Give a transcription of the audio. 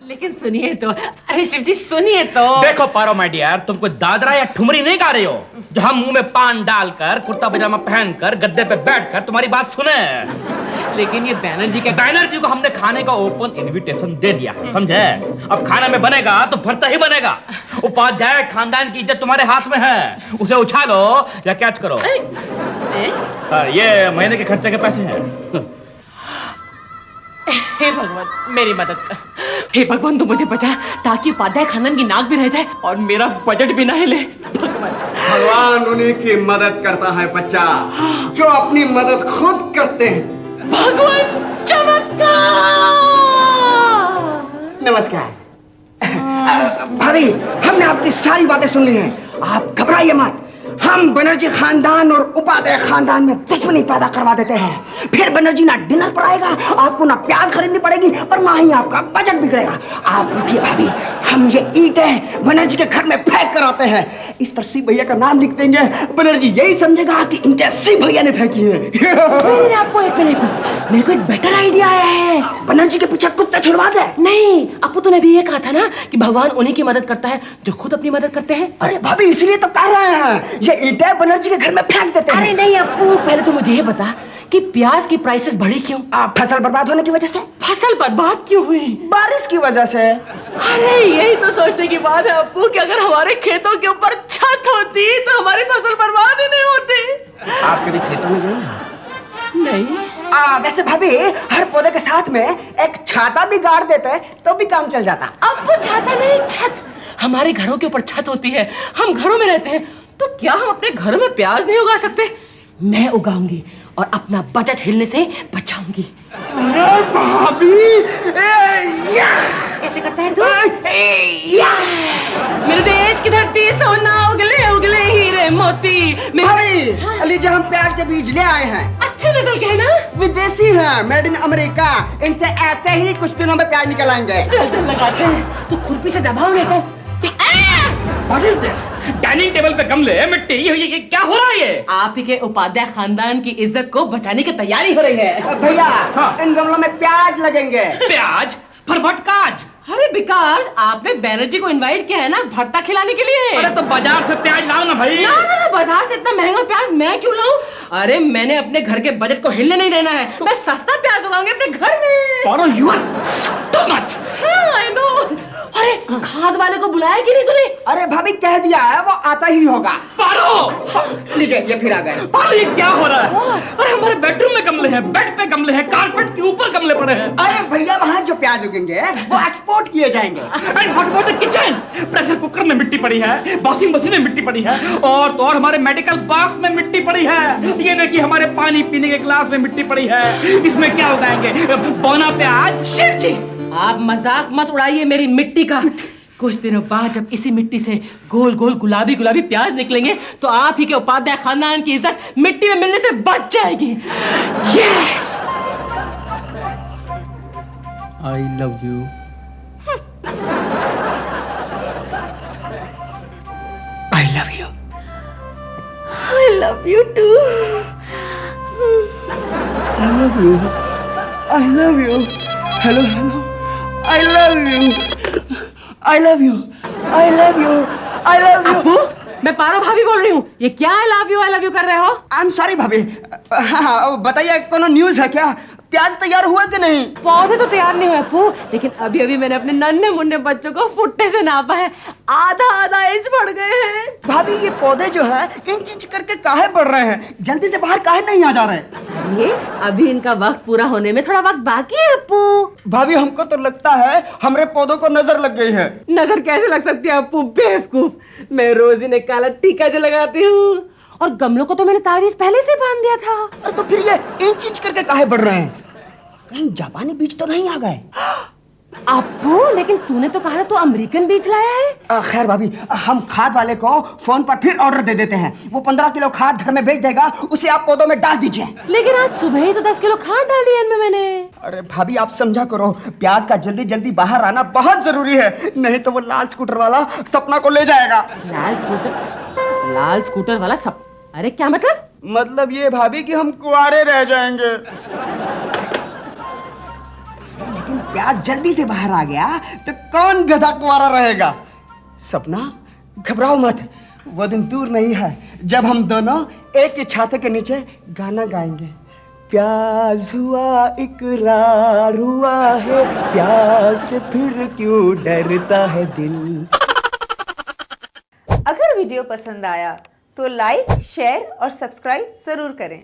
लेकिन सुनिए तो, अरे शिव जी सुनिए तो। देखो पारो माय डियर, तुम कोई दादरा या ठुमरी नहीं गा रही हो जो हम मुंह में पान डालकर कुर्ता पजामा पहनकर गद्दे पे बैठकर तुम्हारी बात सुने। लेकिन ये बैनर्जी का, बैनर्जी को हमने खाने का ओपन इनविटेशन दे दिया है, समझे? अब खाना में बनेगा तो भरता ही बनेगा। उपाध्याय खानदान की इज्जत तुम्हारे हाथ में है, उसे उछालो या कैच करो। ये महीने के खर्चे के पैसे हैं। हे भगवान मेरी मदद कर, हे भगवान तू मुझे बचा ताकि उपाध्याय खानदान की नाक भी रह जाए और मेरा बजट भी ना हिले। भगवान उन्हीं की मदद करता है बच्चा जो अपनी मदद खुद करते हैं। भगवान चमत्कार। नमस्कार भाभी, हमने आपकी सारी बातें सुन ली हैं, आप घबराइए मत। हम बनर्जी खानदान और उपाध्याय खानदान में दुश्मनी पैदा करवा देते हैं, फिर बनर्जी ना डिनर पर आएगा, आपको ना प्याज खरीदनी पड़ेगी और ना ही आपका बजट बिगड़ेगा। आप रुकिए भाभी, हम ये ईंटें बनर्जी के घर में फेंक कर आते हैं, इस पर शिव भैया का नाम लिख देंगे, बनर्जी यही समझेगा कि ईंटें शिव भैया ने फेंकी है। आपको एक मिनट, मेरे को एक बेटर आइडिया आया है। बनर्जी के पीछे कुत्ता छुड़वा दे। नहीं, अपू तूने भी ये कहा था ना कि भगवान उन्हीं की मदद करता है जो खुद अपनी मदद करते हैं। अरे भाभी इसलिए तो कर रहे हैं, ये ईंटें बनर्जी के घर में फेंक देते हैं। अरे नहीं अपू, पहले तो मुझे ये बता कि प्याज की प्राइसेस बढ़ी क्यों? फसल बर्बाद होने की वजह से। फसल बर्बाद क्यों हुई? बारिश की वजह से। अरे यही तो सोचने की बात है अपू कि अगर हमारे खेतों के ऊपर छत होती तो हमारी फसल बर्बाद ही नहीं होती। आप कभी खेतों में गए? नहीं। वैसे भाभी हर पौधे के साथ में एक छाता भी गाड़ देते तो भी काम चल जाता। अब छाता नहीं, छत। हमारे घरों के ऊपर छत होती है, हम घरों में रहते हैं, तो क्या हम अपने घरों में प्याज नहीं उगा सकते? मैं उगाऊंगी और अपना बजट हिलने से बचाऊंगी। अरे भाभी कैसे करता है तू? मेरे देश की धरती सोना उगले उगले हीरे मोती। भाभी लीजिए, हम प्याज के बीज ले आए हैं। अच्छे नस्ल के हैं ना? विदेशी हैं, मेड इन अमेरिका। इनसे ऐसे ही कुछ दिनों में प्याज निकल आएंगे। चल चल लगाते हैं। तू खुरपी से दबाओ ना। चल। What is this? Dining table पे गमले मिट्टी, ये क्या हो रहा है? ये आप ही के उपाध्याय खानदान की इज्जत को बचाने की तैयारी हो रही है। भैया हाँ। इन गमलों में प्याज लगेंगे। प्याज? पर व्हाट काज? अरे बिकाज आपने बैनर्जी को इनवाइट किया है ना भरता खिलाने के लिए। अरे तो बाजार से प्याज लाओ ना भाई। ना बाजार से इतना महंगा प्याज मैं क्यों लाऊं? अरे मैंने अपने घर के बजट को हिलने नहीं देना है, मैं सस्ता प्याज उगाऊंगी अपने घर में। Paro you are too much. I know. अरे खाद वाले को बुलाया कि नहीं तूने? अरे भाभी कह दिया है, वो आता ही होगा। पारो लीजिए ये फिर आ गए। पारो ये क्या हो रहा है? अरे हमारे बेडरूम में गमले हैं, बेड पे गमले हैं, कारपेट के ऊपर गमले पड़े हैं। अरे भैया वहाँ जो प्याज उगेंगे वो एक्सपोर्ट किए जाएंगे। And what about the kitchen? Pressure cooker में मिट्टी पड़ी है, वॉशिंग मशीन में मिट्टी पड़ी है, और तो और हमारे मेडिकल बॉक्स में मिट्टी पड़ी है। ये देखिए हमारे पानी पीने के गिलास में मिट्टी पड़ी है। इसमें क्या उगाएंगे? बौना प्याज। शिव जी आप मजाक मत उड़ाइए मेरी मिट्टी का। कुछ दिनों बाद जब इसी मिट्टी से गोल गोल गुलाबी गुलाबी प्याज निकलेंगे तो आप ही के उपाध्याय खानदान की इज्जत मिट्टी में मिलने से बच जाएगी। Yes. I love you. I love you. I love you too. I love you. I love you. Hello, hello. I love you. I love you. I love you. I love you. Appu, मैं पारो भाभी बोल रही हूँ। ये क्या I love you कर रहे हो? I'm sorry भाभी। हाँ बताइए, कोनो न्यूज़ है क्या? प्याज तैयार हुआ कि नहीं? पौधे तो तैयार नहीं हुए अप्पू, लेकिन अभी अभी मैंने अपने नन्हे मुन्ने बच्चों को फुट्टे से नापा है, आधा इंच बढ़ गए हैं। भाभी ये पौधे जो है इंच इंच करके काहे बढ़ रहे हैं? जल्दी से बाहर काहे नहीं आ जा रहे? ये अभी इनका वक्त पूरा होने में थोड़ा वक्त बाकी है अप्पू। भाभी हमको तो लगता है हमारे पौधों को नजर लग गई है। नजर कैसे लग सकती है अप्पू, बेवकूफ। मैं रोज इन्हें काला टीका जो लगाती हूँ, और गमलों को तो मैंने तावीज पहले से बांध दिया था। और तो फिर ये इंच इंच करके काहे बढ़ रहे हैं? कहीं जापानी बीज तो नहीं आ गए? अप्पू लेकिन तूने तो कहा था तू अमेरिकन बीज लाया है। खैर भाभी, हम खाद वाले को फोन पर फिर ऑर्डर दे देते हैं, वो 15 किलो खाद घर में भेज देगा, उसे आप पौधों में डाल दीजिए। लेकिन आज सुबह ही तो 10 किलो खाद डाली है इनमें मैंने। अरे भाभी आप समझा करो, प्याज का जल्दी जल्दी बाहर आना बहुत जरूरी है, नहीं तो वो लाल स्कूटर वाला सपना को ले जाएगा। लाल स्कूटर वाला सब? अरे क्या मतलब? मतलब ये भाभी कि हम कुंवारे रह जाएंगे। लेकिन प्याज जल्दी से बाहर आ गया तो कौन गधा कुंवारा रहेगा? सपना, घबराओ मत, वो दिन दूर नहीं है जब हम दोनों एक ही छाते के नीचे गाना गाएंगे। प्याज हुआ इकरार हुआ है, प्याज से फिर क्यों डरता है दिल। अगर वीडियो पसंद आया तो लाइक, शेयर और सब्सक्राइब जरूर करें।